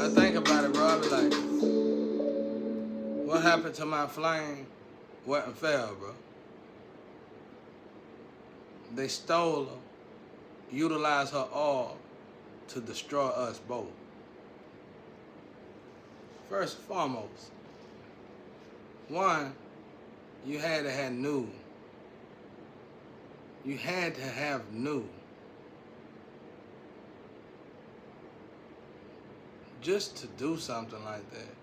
I think about it, bro. I be like, what happened to my flame? Wasn't fair, bro. They stole her, utilized her all to destroy us both. First and foremost, one, you had to have new. You had to have new. Just to do something like that.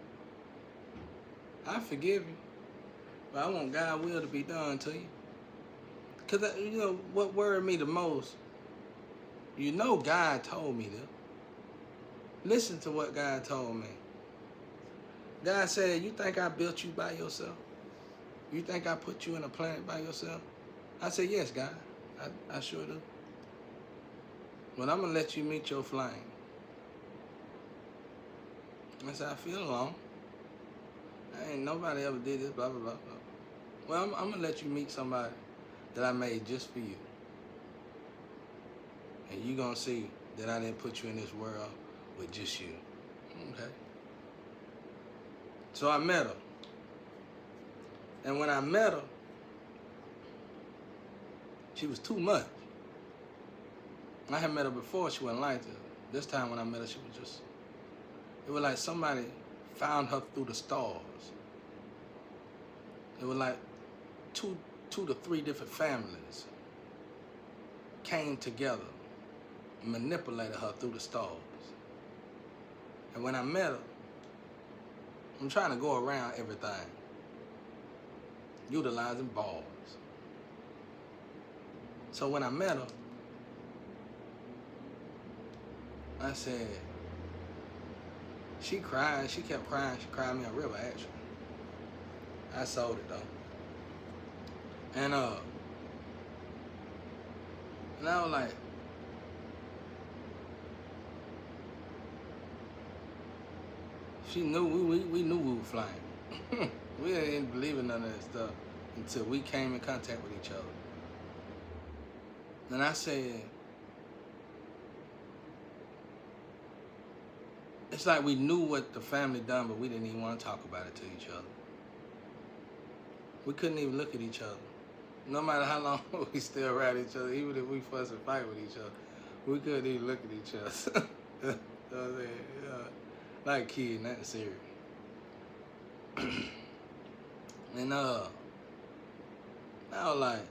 I forgive you, but I want God's will to be done to you. Because, you know, what worried me the most, you know God told me this. Listen to what God told me. God said, you think I built you by yourself? You think I put you in a planet by yourself? I said, yes, God. I sure do. But I'm going to let you meet your flame. I said, I feel alone. Ain't nobody ever did this, blah, blah, blah, blah. Well, I'm going to let you meet somebody that I made just for you. And you're going to see that I didn't put you in this world with just you. Okay. So I met her. And when I met her, she was too much. I had met her before, she wasn't like this. This time when I met her, she was just, it was like somebody found her through the stars. It was like two to three different families came together, manipulated her through the stars. And when I met her, I'm trying to go around everything, utilizing bars. So when I met her, I said, she cried, she kept crying, she cried me a river actually. I sold it though. And I was like, she knew we knew we were flying. We didn't believe in none of that stuff until we came in contact with each other. And I said, it's like we knew what the family done, but we didn't even want to talk about it to each other. We couldn't even look at each other. No matter how long we stay around each other, even if we fuss and fight with each other, we couldn't even look at each other. You know what I'm saying? Like kids, nothing serious. And I was like,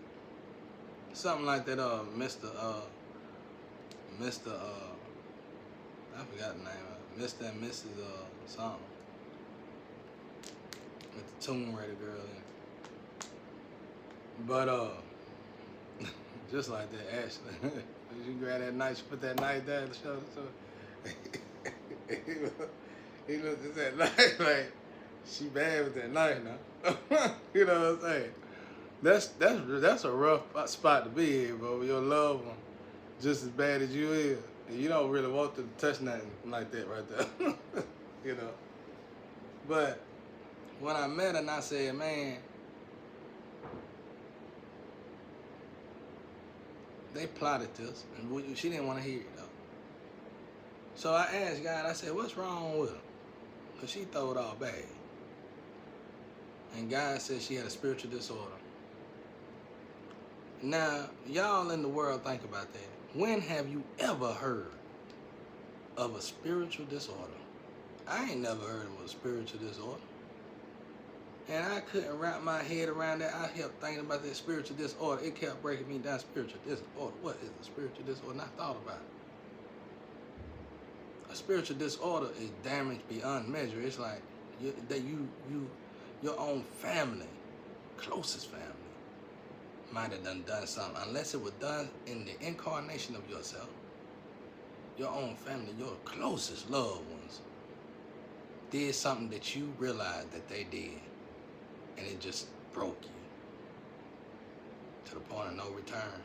something like that, Mr. I forgot the name of it, Mr. and Mrs. Something. With the Tomb Raider girl in it. But, just like that, Ashley. You grab that knife, you put that knife down the shoulder, so he looked at that knife like, she bad with that knife now. You know what I'm saying? That's a rough spot to be in, bro. Your loved one just as bad as you is. And you don't really want to touch nothing like that right there. You know. But when I met her and I said, man, they plotted this, and she didn't want to hear it though. So I asked God, I said, what's wrong with her? Because she threw it all bad. And God said she had a spiritual disorder. Now, y'all in the world think about that. When have you ever heard of a spiritual disorder? I ain't never heard of a spiritual disorder. And I couldn't wrap my head around that. I kept thinking about that spiritual disorder. It kept breaking me down. Spiritual disorder. What is a spiritual disorder? And I thought about it. A spiritual disorder is damage beyond measure. It's like your own family, closest family, might have done something. Unless it was done in the incarnation of yourself, your own family, your closest loved ones, did something that you realized that they did. And it just broke you to the point of no return.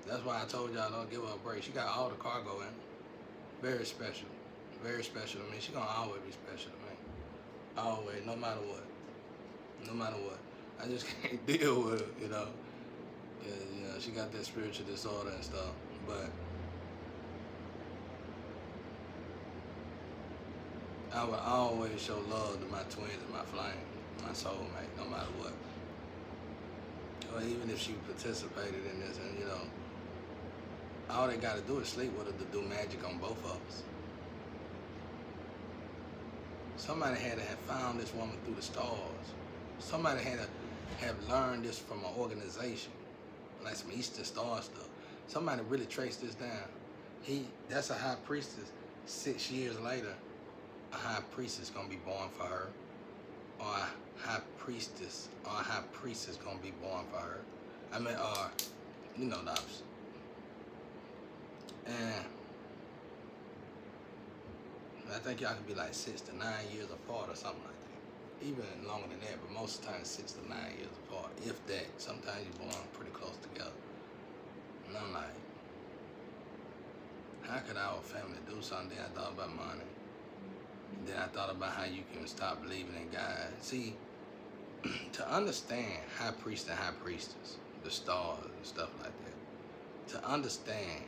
That's why I told y'all don't give her a break. She got all the cargo in. Very special. Very special to me. She gonna always be special to me. Always, no matter what. No matter what. I just can't deal with her, you know. Yeah, you know, she got that spiritual disorder and stuff. But I would always show love to my twins and my flame, my soulmate, no matter what. Or even if she participated in this, and all they got to do is sleep with her to do magic on both of us. Somebody had to have found this woman through the stars. Somebody had to have learned this from an organization, like some Eastern Star stuff. Somebody really traced this down. That's a high priestess. 6 years later, a high priestess gonna be born for her, or a high priestess gonna be born for her. I mean, the opposite. And I think y'all could be like 6 to 9 years apart or something like that. Even longer than that, but most of the time 6 to 9 years apart, if that. Sometimes you're born pretty close together. And I'm like, how could our family do something? Then I thought about money. And then I thought about how you can stop believing in God. See, to understand high priest and high priestess, the stars and stuff like that, to understand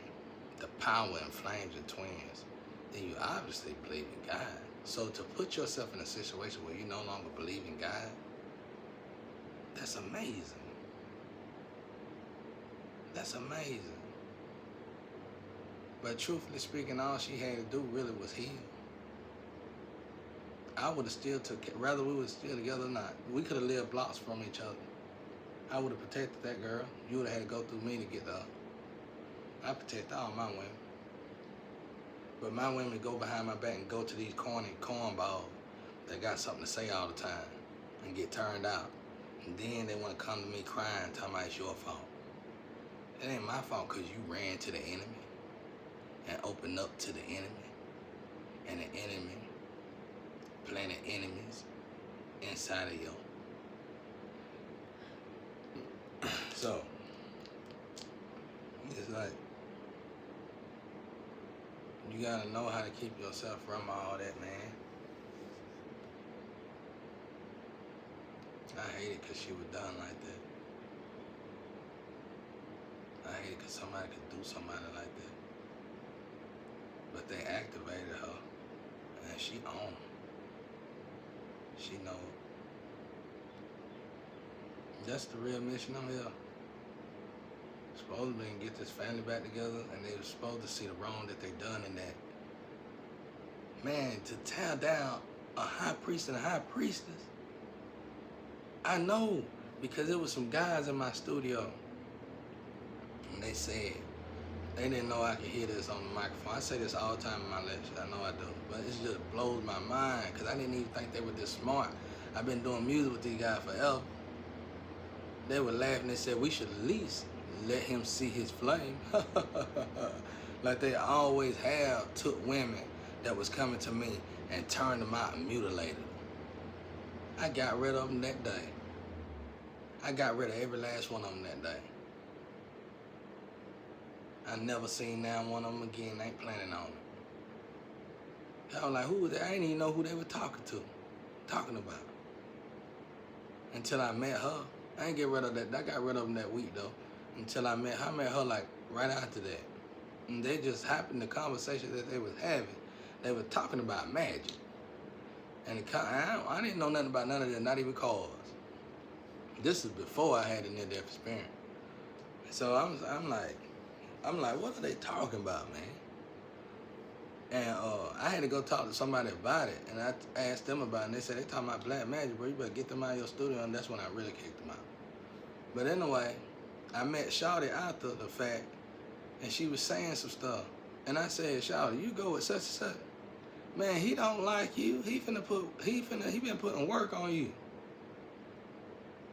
the power and flames and twins, then you obviously believe in God. So to put yourself in a situation where you no longer believe in God, that's amazing. That's amazing. But truthfully speaking, all she had to do really was heal. I would have still whether we were still together or not, we could have lived blocks from each other. I would have protected that girl. You would have had to go through me to get her. I protect all my women. But my women go behind my back and go to these corny cornballs that got something to say all the time and get turned out. And then they want to come to me crying, talking about it's your fault. It ain't my fault because you ran to the enemy and opened up to the enemy. And the enemy planted enemies inside of you. So, it's like, you gotta know how to keep yourself from all that, man. I hate it because she was done like that. I hate it because somebody could do somebody like that. But they activated her, and she owned. She know it. That's the real mission I'm here. Supposed to be get this family back together, and they were supposed to see the wrong that they done in that. Man, to tear down a high priest and a high priestess, I know, because there was some guys in my studio, and they said, they didn't know I could hear this on the microphone. I say this all the time in my lectures, I know I do, but it just blows my mind, because I didn't even think they were this smart. I've been doing music with these guys forever. They were laughing, they said, we should at least let him see his flame. Like they always have took women that was coming to me and turned them out and mutilated them. I got rid of them that day. I got rid of every last one of them that day. I never seen now one of them again. I ain't planning on it. I was like, who was that? I didn't even know who they were talking about. Until I met her. I ain't get rid of that. I got rid of them that week though. Until I met her like right after that. And they just happened, the conversation that they was having, they were talking about magic. And I didn't know nothing about none of that, not even cause. This is before I had a near-death experience. So I'm like, what are they talking about, man? And I had to go talk to somebody about it, and I asked them about it, and they said, they talking about black magic, bro, you better get them out of your studio, and that's when I really kicked them out. But anyway, I met Shawty after the fact, and she was saying some stuff. And I said, Shawty, you go with such and such. Man, he don't like you. He been putting work on you.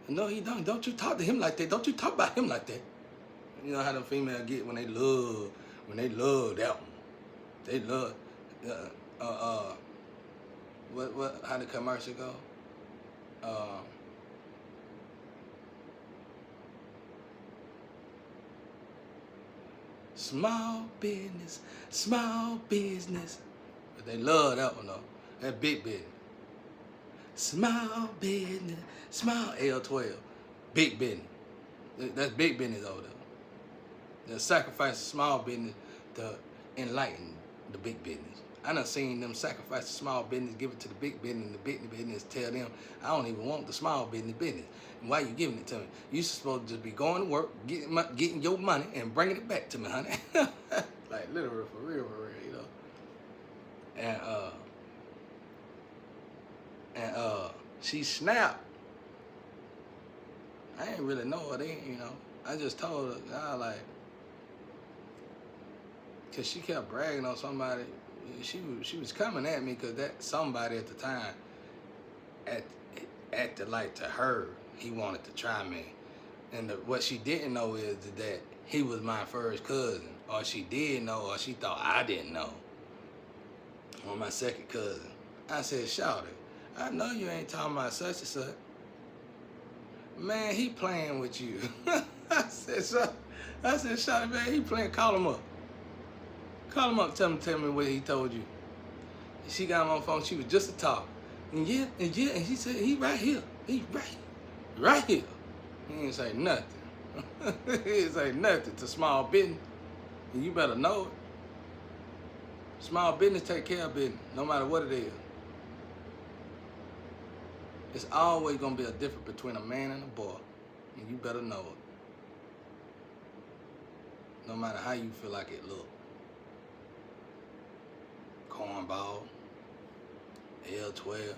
No, he don't. Don't you talk to him like that. Don't you talk about him like that. You know how them females get when they love that one. They love, how the commercial go? Small business. But they love that one though. That big business. Small business, small L12. Big business. That's big business over there. They sacrifice small business to enlighten the big business. I done seen them sacrifice the small business, give it to the big business, and the big business tell them, I don't even want the small business. And why you giving it to me? You supposed to just be going to work, getting your money, and bringing it back to me, honey. Like, literally, for real, you know. And she snapped. I ain't really know her then, you know. I just told her, like, because she kept bragging on somebody. She was coming at me because that somebody at the time acted like, to her, he wanted to try me. And what she didn't know is that he was my first cousin. Or she did know, or she thought I didn't know. Or my second cousin. I said, Shawty, I know you ain't talking about such and such. Man, he playing with you. I said, Shawty, man, he playing. Call him up. Call him up, tell me what he told you. And she got him on the phone, she was just a talk. And he said, he right here. He right here. He didn't say nothing. He didn't say nothing to small business. And you better know it. Small business take care of business, no matter what it is. It's always gonna be a difference between a man and a boy. And you better know it. No matter how you feel like it look. Cornball, L12,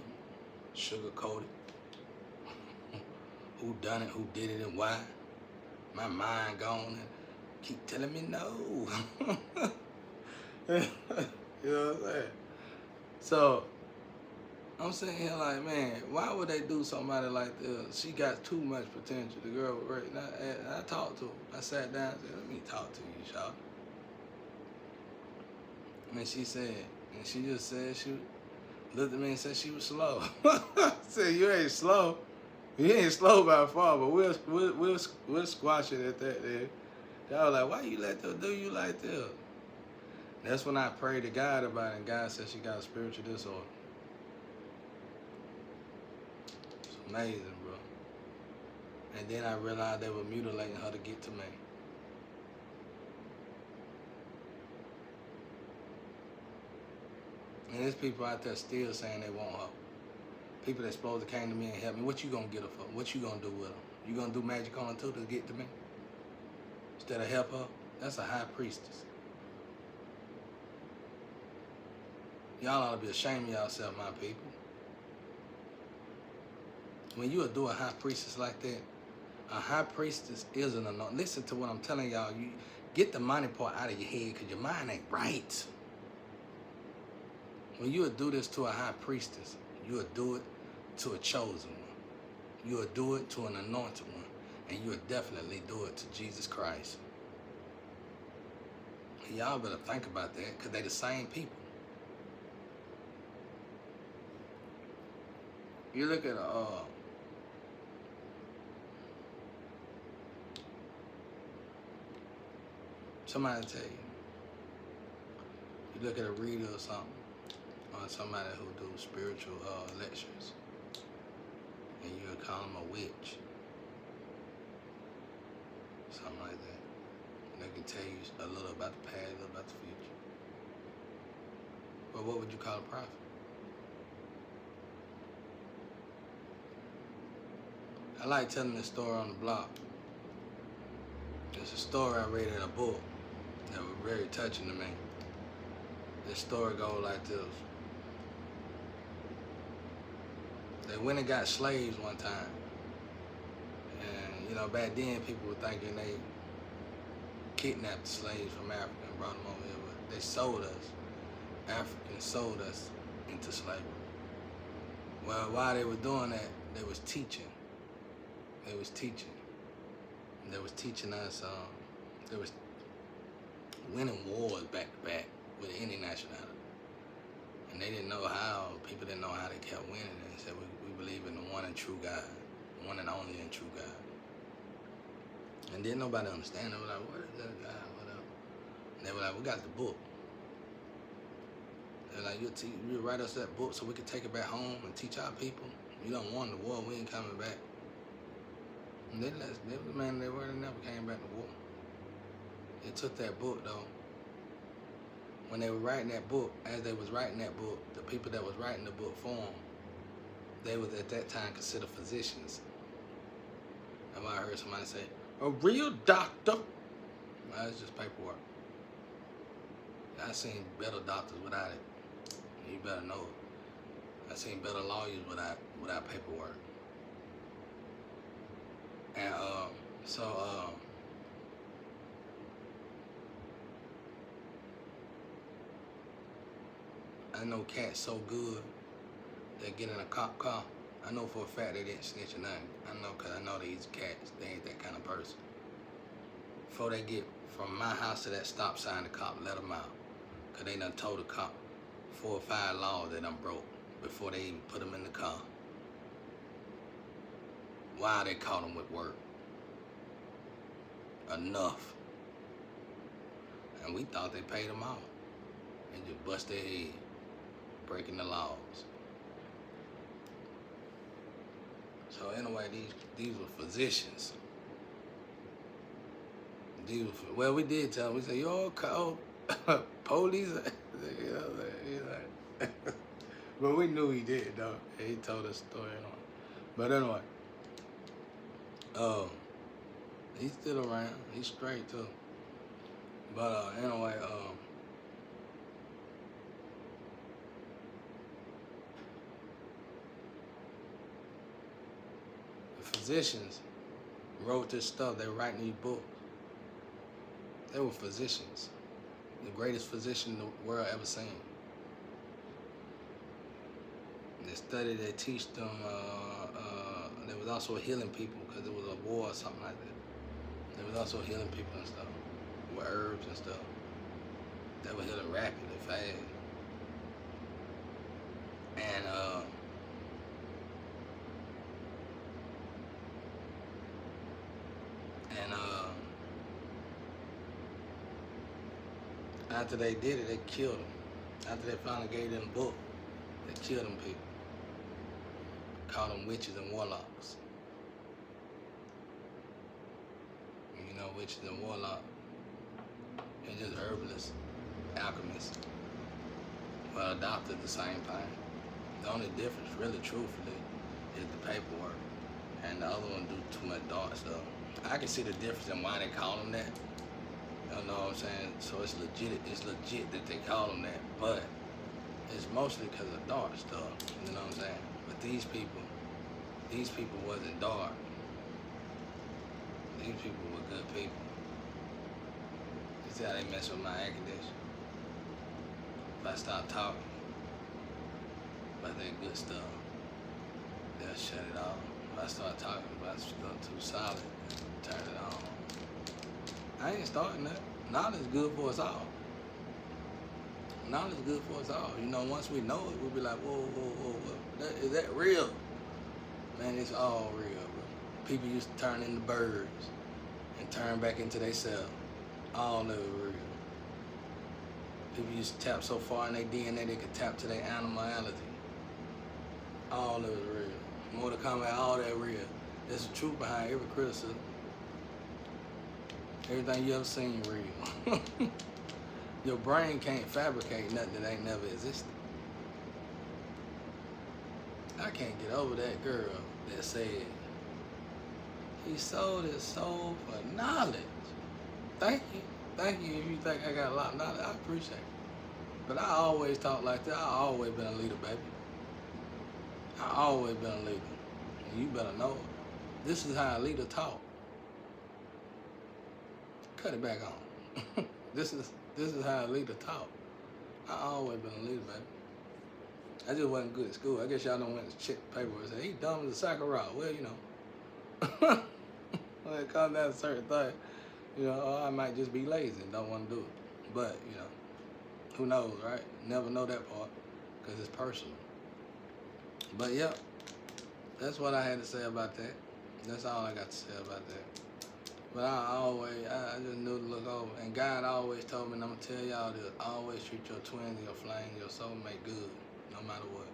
sugar coated. Who done it, who did it, and why? My mind gone and keep telling me no. You know what I'm saying? So, I'm sitting here like, man, why would they do somebody like this? She got too much potential. The girl was right. And I talked to her. I sat down and said, let me talk to you, Shaw. And she said, and she just said, she looked at me and said she was slow. I said, you ain't slow. You ain't slow by far, but we'll squash it at that, then. I was like, why you let them do you like this? That's when I prayed to God about it, and God said she got a spiritual disorder. It's amazing, bro. And then I realized they were mutilating her to get to me. And there's people out there still saying they want her. People that supposed to came to me and helped me. What you gonna get her for? What you gonna do with her? You gonna do magic on her too to get to me? Instead of help her? That's a high priestess. Y'all ought to be ashamed of yourself, my people. When you do a high priestess like that, a high priestess is an anointing. Listen to what I'm telling y'all. You get the money part out of your head because your mind ain't right. When you would do this to a high priestess, you would do it to a chosen one. You would do it to an anointed one. And you would definitely do it to Jesus Christ. Y'all better think about that because they're the same people. You look at somebody tell you. You look at a reader or something, or somebody who do spiritual lectures, and you would call them a witch, something like that. And they can tell you a little about the past, a little about the future. But what would you call a prophet? I like telling this story on the block. It's a story I read in a book that was very touching to me. This story goes like this. They went and got slaves one time. And, you know, back then people were thinking they kidnapped the slaves from Africa and brought them over here. But they sold us. Africans sold us into slavery. Well, while they were doing that, they was teaching. They was teaching. They was teaching us, they was winning wars back to back with any nationality. And they didn't know how, people didn't know how they kept winning. And they said, we believe in the one and true God, one and only and true God. And didn't nobody understand. They were like, what is that God, whatever. And they were like, we got the book. They're like, you'll write us that book so we can take it back home and teach our people. You don't want the war, we ain't coming back. And they never came back to war. They took that book though, when they were writing that book, as they was writing that book, the people that was writing the book for them, they was at that time considered physicians. Have I heard somebody say, a real doctor? No, it's just paperwork. I seen better doctors without it. You better know it. I seen better lawyers without paperwork. And I know cats so good they get in a cop car. I know for a fact they didn't snitch or nothing. I know because I know these cats, they ain't that kind of person. Before they get from my house to that stop sign, the cop let them out. Because they done told the cop 4 or 5 laws they done broke before they even put them in the car. Why they caught them with work? Enough. And we thought they paid them off. And just bust their head, breaking the laws. So anyway, these were physicians. Well, we did tell them. We said, you all call police? But we knew he did, though. He told us a story. But anyway, he's still around. He's straight, too. But anyway, the physicians wrote this stuff. They were writing these books. They were physicians. The greatest physician the world ever seen. They study, they teach them. There was also healing people because there was a war or something like that. There was also healing people and stuff with herbs and stuff. They were healing rapidly, fast. And after they did it, they killed them. After they finally gave them the book, they killed them people. Called them witches and warlocks. You know, witches and warlocks. They're just herbalists, alchemists. Well, a doctor, the same thing. The only difference, really, truthfully, is the paperwork. And the other one do too much dark stuff. I can see the difference in why they call them that. You know what I'm saying? So it's legit that they call them that, but it's mostly because of dark stuff. You know what I'm saying? But these people wasn't dark. These people were good people. You see how they mess with my air conditioner? If I start talking about that good stuff, they'll shut it off. If I start talking about stuff too solid, turn it on. I ain't starting that. Knowledge is good for us all. Knowledge is good for us all. You know, once we know it, we'll be like, whoa. Is that real? Man, it's all real, bro. People used to turn into birds and turn back into themselves. All of it real. People used to tap so far in their DNA they could tap to their animality. All of it real. Mortal Kombat, all that real. There's the truth behind every criticism. Everything you ever seen real. Your brain can't fabricate nothing that ain't never existed. I can't get over that girl that said, he sold his soul for knowledge. Thank you. Thank you if you think I got a lot of knowledge. I appreciate it. But I always talk like that. I always been a leader, baby. I always been a leader. And you better know it. This is how a leader talk. Cut it back on. This is how a leader talk. I always been a leader, baby. I just wasn't good at school. I guess y'all don't went to check the paper and say, he dumb as a sack of rock. Well, you know. When it comes down to certain things, you know, I might just be lazy and don't want to do it. But, you know, who knows, right? Never know that part because it's personal. But, yeah, that's what I had to say about that. That's all I got to say about that. But I just knew to look over. And God always told me, and I'm going to tell y'all this, always treat your twin, your flame, your soulmate good, no matter what.